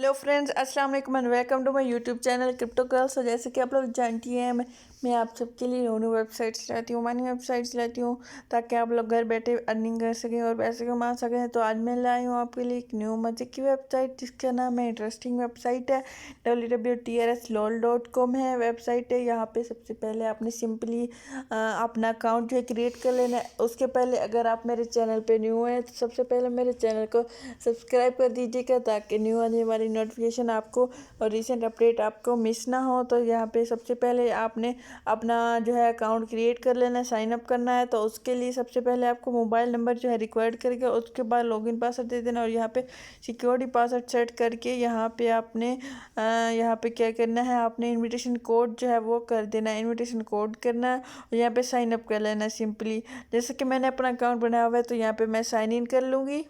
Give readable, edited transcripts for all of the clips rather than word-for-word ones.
Hello friends, अस्सलाम वालेकुम and welcome to my YouTube channel crypto girls. तो जैसे कि आप लोग जानती हैं, मैं आप सबके लिए न्यू वेबसाइट्स लाती हूँ, मनी वेबसाइट्स लाती हूँ ताकि आप लोग घर बैठे अर्निंग कर सकें और पैसे कमा सकें। तो आज मैं लाई हूँ आपके लिए एक न्यू मजे की वेबसाइट जिसका नाम है इंटरेस्टिंग वेबसाइट है। www.trslol.com है वेबसाइट है। यहाँ पे सबसे पहले आपने सिंपली अपना अकाउंट जो है क्रिएट कर लेना है। उसके पहले अगर आप मेरे चैनल पे न्यू हैं तो सबसे पहले मेरे चैनल को सब्सक्राइब कर दीजिएगा ताकि न्यू आने वाली नोटिफिकेशन आपको और रिसेंट अपडेट आपको मिस ना हो। तो यहाँ पे सबसे पहले आपने अपना जो है अकाउंट क्रिएट कर लेना है, साइन अप करना है। तो उसके लिए सबसे पहले आपको मोबाइल नंबर जो है रिक्वायर्ड करके उसके बाद लॉगिन पासवर्ड दे देना और यहाँ पे सिक्योरिटी पासवर्ड सेट करके यहाँ पे आपने यहाँ पे क्या करना है, आपने इनविटेशन कोड जो है वो कर देना है, इनविटेशन कोड करना है और यहाँ पे साइन अप कर लेना है सिंपली। जैसे कि मैंने अपना अकाउंट बनाया हुआ है तो यहाँ पे मैं साइन इन कर लूँगी।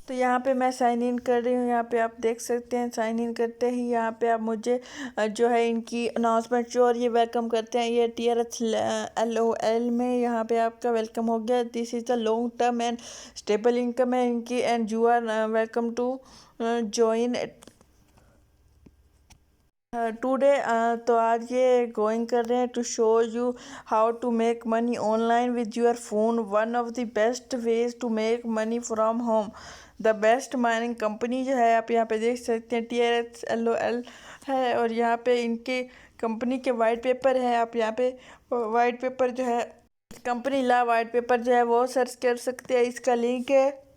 तो यहाँ पे मैं साइन इन कर रही हूँ। यहाँ पे आप देख सकते हैं साइन इन करते ही यहाँ पे आप मुझे जो है इनकी अनाउंसमेंट जो और ये वेलकम करते हैं, ये TRSLOL में यहाँ पे आपका वेलकम हो गया। This is the long term and stable income है इनकी and you are welcome to join today. तो आज ये गोइंग कर रहे हैं to show you how to make money online with your phone, one of the best ways to make money from home. The best mining company जो है आप यहाँ पे देख सकते हैं TRSLOL है और यहाँ पे इनके कंपनी के वाइट पेपर है। आप यहाँ पे वाइट पेपर जो है कंपनी ला वाइट पेपर जो है वो सर्च कर सकते हैं, इसका लिंक है।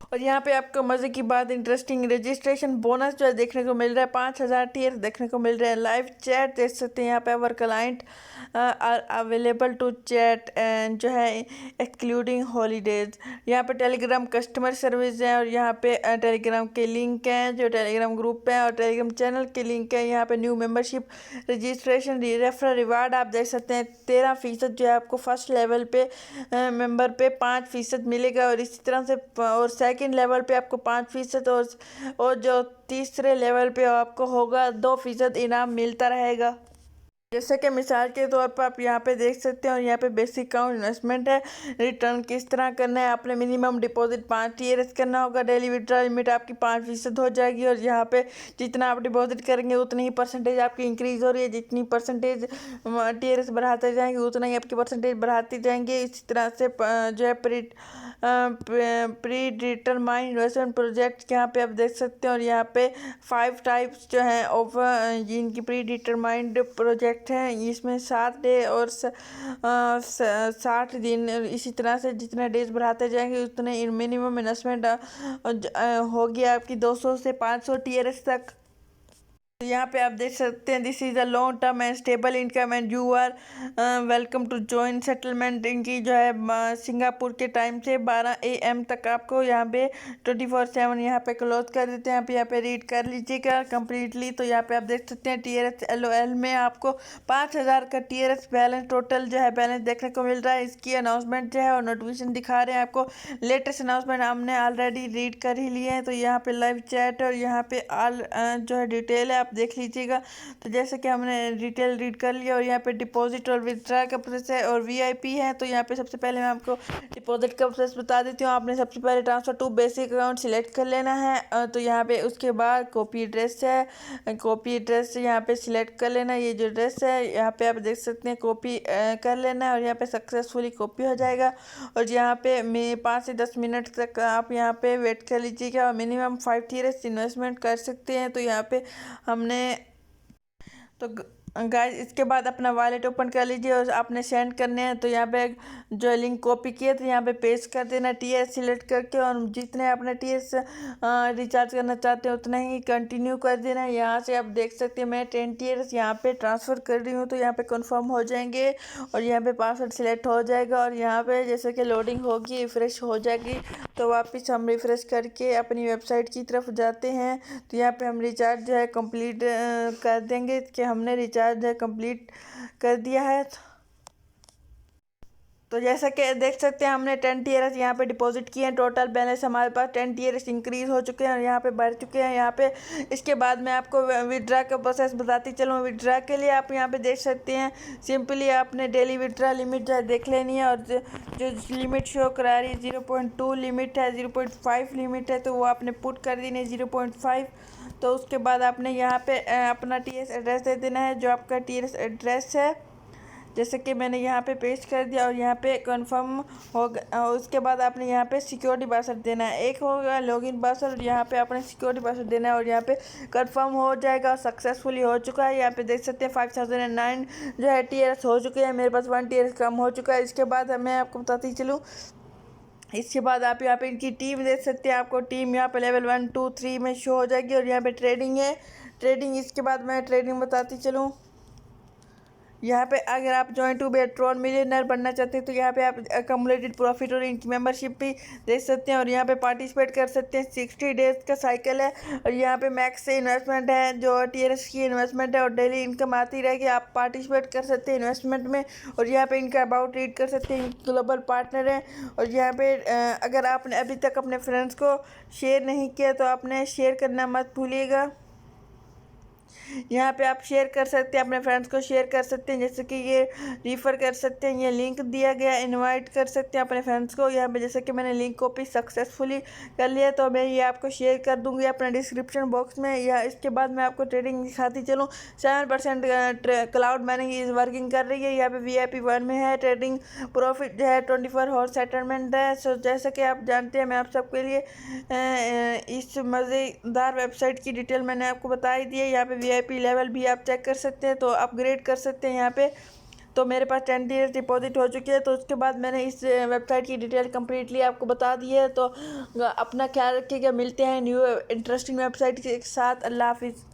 और यहाँ पे आपको मज़े की बात इंटरेस्टिंग रजिस्ट्रेशन बोनस जो है देखने को मिल रहा है, 5,000 टीयर देखने को मिल रहा है। लाइव चैट देख सकते हैं यहाँ पे, our client are available to chat and जो है एक्सक्लूडिंग हॉलीडेज। यहाँ पे टेलीग्राम कस्टमर सर्विस है और यहाँ पे टेलीग्राम के लिंक हैं, जो टेलीग्राम ग्रुप है और टेलीग्राम चैनल के लिंक है। यहाँ पे new membership registration referral reward आप देख सकते हैं 13% जो है आपको फर्स्ट लेवल पे मेंबर पे 5% मिलेगा और इसी तरह से और सेकंड लेवल पे आपको 5% और जो तीसरे लेवल पे आपको होगा 2% इनाम मिलता रहेगा। जैसे कि मिसाल के तौर पर आप यहाँ पे देख सकते हैं और यहाँ पे बेसिक अकाउंट इन्वेस्टमेंट है, रिटर्न किस तरह करना है। आपने मिनिमम डिपॉजिट 5 टीयर्स करना होगा, डेली विड्रॉल लिमिट आपकी 5% हो जाएगी और यहाँ पे जितना आप डिपॉजिट करेंगे उतनी ही परसेंटेज आपकी इंक्रीज़ हो रही है। जितनी परसेंटेज टीयर्स बढ़ाते जाएंगे उतना ही आपकी परसेंटेज बढ़ाती जाएंगे। इसी तरह से जो है प्री डिटरमाइंड इन्वेस्टमेंट प्रोजेक्ट यहाँ पे आप देख सकते हैं और यहाँ पे 5 टाइप्स जो हैं ऑफ जिनकी प्री डिटरमाइंड प्रोजेक्ट हैं, इसमें 7 डे और 60 दिन। इसी तरह से जितने डेज बढ़ाते जाएंगे उतने मिनिमम इन्वेस्टमेंट होगी आपकी 200 से 500 टीयर्स तक। तो यहाँ पे आप देख सकते हैं this is a long term and stable income and you are welcome to join settlement. इनकी जो है सिंगापुर के टाइम से 12 AM तक आपको यहाँ पे 24/7 यहाँ पे क्लोज कर देते हैं। आप यहाँ पे रीड कर लीजिएगा कंप्लीटली। तो यहाँ पे आप देख सकते हैं TRSLOL में आपको 5,000 का TRS बैलेंस टोटल जो है बैलेंस देखने को मिल रहा है। इसकी अनाउंसमेंट जो है और नोटिफिकेशन दिखा रहे हैं आपको। लेटेस्ट अनाउंसमेंट हमने ऑलरेडी रीड कर ही लिए हैं। तो यहाँ पे लाइव चैट और यहाँ पे ऑल जो है डिटेल है आप देख लीजिएगा। तो जैसे कि हमने डिटेल रीड कर लिया और यहाँ पे डिपॉजिट और विथड्रॉ का प्रोसेस है और VIP है। तो यहाँ पे सबसे पहले मैं आपको डिपॉजिट का प्रोसेस बता देती हूँ। आपने सबसे पहले transfer to basic account select कर लेना है। तो यहाँ पे उसके बाद कॉपी एड्रेस है, कॉपी एड्रेस यहाँ पे सिलेक्ट कर लेना। ये जो एड्रेस है यहाँ पे आप देख सकते हैं कॉपी कर लेना है और यहाँ पे सक्सेसफुली कॉपी हो जाएगा। और यहाँ पे 5 से 10 मिनट तक आप यहाँ पे वेट कर लीजिएगा और मिनिमम 5 टीयर्स इन्वेस्टमेंट कर सकते हैं। तो यहाँ पे हमने तो गाइस इसके बाद अपना वॉलेट ओपन कर लीजिए और आपने सेंड करने हैं। तो यहाँ पे जो लिंक कॉपी किए थे यहाँ पे पेस्ट कर देना TRS सिलेक्ट करके और जितने अपने TRS रिचार्ज करना चाहते हैं उतना ही कंटिन्यू कर देना है। यहाँ से आप देख सकते हैं मैं 10 TRS यहाँ पे ट्रांसफ़र कर रही हूँ। तो यहाँ पे कंफर्म हो जाएंगे और यहाँ पे पासवर्ड सिलेक्ट हो जाएगा और यहाँ पे जैसे कि लोडिंग होगी रिफ्रेश हो जाएगी। तो वापस हम रिफ्रेश करके अपनी वेबसाइट की तरफ जाते हैं। तो यहाँ पे हम रिचार्ज जो है कंप्लीट कर देंगे कि हमने रिचार्ज जो है कंप्लीट कर दिया है। तो जैसा कि देख सकते हैं हमने 10 टीआरएस यहाँ पे डिपॉजिट किए हैं। टोटल बैलेंस हमारे पास 10 टीआरएस इंक्रीज हो चुके हैं और यहाँ पे बढ़ चुके हैं यहाँ पे। इसके बाद मैं आपको विड्रा का प्रोसेस बताती चलूँ। विड्रा के लिए आप यहाँ पे देख सकते हैं, सिंपली आपने डेली विड्रा लिमिट जो है देख लेनी है, और जो लिमिट शो करा रही है 0.2 लिमिट है, 0.5 लिमिट है, तो वो आपने पुट कर देनी है 0.5। तो उसके बाद आपने यहाँ पे अपना टीएस एड्रेस दे देना है, जो आपका टीएस एड्रेस है, जैसे कि मैंने यहाँ पे पेस्ट कर दिया और यहाँ पे कंफर्म होगा। उसके बाद आपने यहाँ पे सिक्योरिटी पासवर्ड देना है, एक होगा लॉगिन पासवर्ड, यहाँ पे आपने सिक्योरिटी पासवर्ड देना है और यहाँ पे कंफर्म हो जाएगा और सक्सेसफुली हो चुका है। यहाँ पे देख सकते हैं 5009 जो है टीआरएस हो चुके हैं, मेरे पास 1 टीआरएस कम हो चुका है। इसके बाद मैं आपको बताती चलूँ, इसके बाद आप यहाँ पे इनकी टीम देख सकते हैं, आपको टीम यहाँ पे लेवल 1 2 3 में शो हो जाएगी और यहाँ पे ट्रेडिंग है, ट्रेडिंग। इसके बाद मैं ट्रेडिंग बताती चलूँ, यहाँ पे अगर आप join to be Tron millionaire बनना चाहते हैं तो यहाँ पे आप अकमुलेटेड प्रॉफिट और इनकी मेंबरशिप भी देख सकते हैं और यहाँ पे पार्टिसिपेट कर सकते हैं। 60 डेज का साइकिल है और यहाँ पे मैक्स से इन्वेस्टमेंट है, जो टीआरएस की इन्वेस्टमेंट है और डेली इनकम आती रहेगी। आप पार्टिसिपेट कर सकते हैं इन्वेस्टमेंट में और यहाँ पे इनका अबाउट रीड कर सकते हैं, ग्लोबल पार्टनर है। और यहाँ पे अगर आपने अभी तक अपने फ्रेंड्स को शेयर नहीं किया तो आपने शेयर करना मत भूलिएगा। यहाँ पे आप शेयर कर सकते हैं, अपने फ्रेंड्स को शेयर कर सकते हैं, जैसे कि ये रिफ़र कर सकते हैं, ये लिंक दिया गया, इनवाइट कर सकते हैं अपने फ्रेंड्स को। यहाँ पे जैसे कि मैंने लिंक कॉपी सक्सेसफुली कर लिया तो मैं ये आपको शेयर कर दूँगी अपने डिस्क्रिप्शन बॉक्स में। या इसके बाद मैं आपको ट्रेडिंग दिखाती चलूँ। 7% क्लाउड माइनिंग इज़ वर्किंग कर रही है। यहाँ पे VIP 1 में है, ट्रेडिंग प्रॉफिट जो है 24 हॉर्स सेटलमेंट है। सो जैसा कि आप जानते हैं, मैं आप सबके लिए इस मज़ेदार वेबसाइट की डिटेल मैंने आपको बता ही दी है। यहाँ पे VIP लेवल भी आप चेक कर सकते हैं, तो अपग्रेड कर सकते हैं यहाँ पे। तो मेरे पास 10 टीआरएस डिपॉजिट हो चुकी है। तो उसके बाद मैंने इस वेबसाइट की डिटेल कम्प्लीटली आपको बता दी है। तो अपना ख्याल रखिएगा, मिलते हैं न्यू इंटरेस्टिंग वेबसाइट के साथ। अल्लाह हाफिज़।